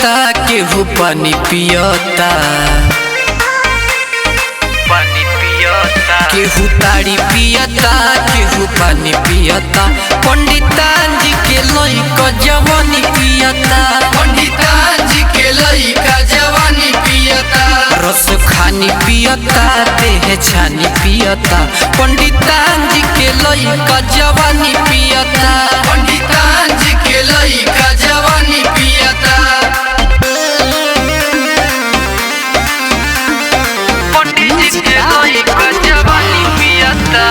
पियता केहू पानी पियता, केहू ताड़ी पियता केहू पानी पियता। पंडितान जी के लइका जवानी पियता, पंडितान जी के लइका जवानी पियता। रस खानी पियता देह छानी पियता। पंडितान जी के लइका जवानी पियता, पंडितान जी के लइका जवानी पियता। पंडित जी के लइका जवानी पियता।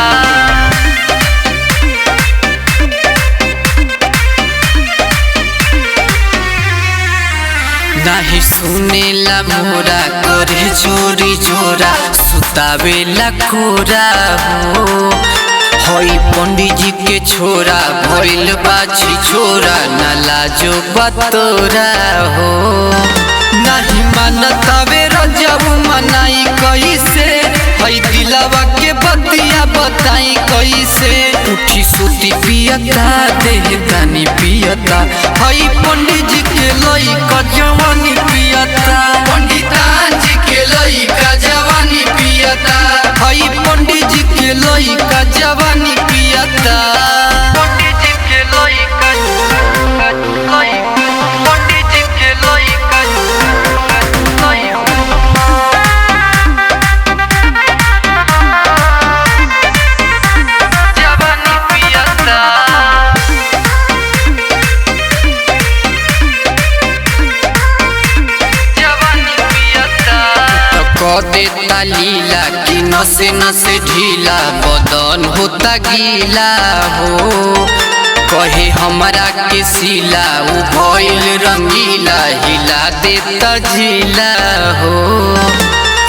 नाही सुनेला मोरा करे चोरी जोरा, सुतावेला कोरा हो। हई पंडित जी के छोरा भइल बाछी छोरा, ना लाजो बतोरा हो। नहीं मानतावे रजबू मनाई कैसे, हई दिलवा के बतिया बताई कैसे। उठी सुती पियता देह दानी पियता, हई पंडित जी के लइका जवानी पियता। पंडितान जी के लइका जवानी पियता। हई पंडित जी के लइका जवानी पियता। पंडित जी के लइका पंडित जी के लइका जवानी पियता। देता लीला कि नसे नसे ढीला, बदन होता गीला हो। कहे हमरा के सिला उ भइल रंगीला, हिला देता झीला हो।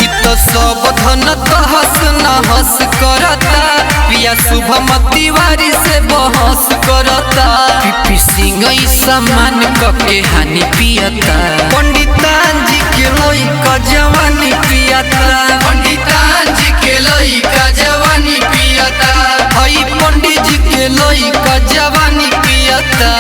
इ तो सब धन तहस नहस करता, पिया शुभम तिवारी से बहस करता। पीपी सिंह ई समान कके हानि पियता। पंडितान जी के लइका जवानी पियता, पंडितान जी के लइका जवानी पियता। हई पंडित जी के लइका जवानी पियता।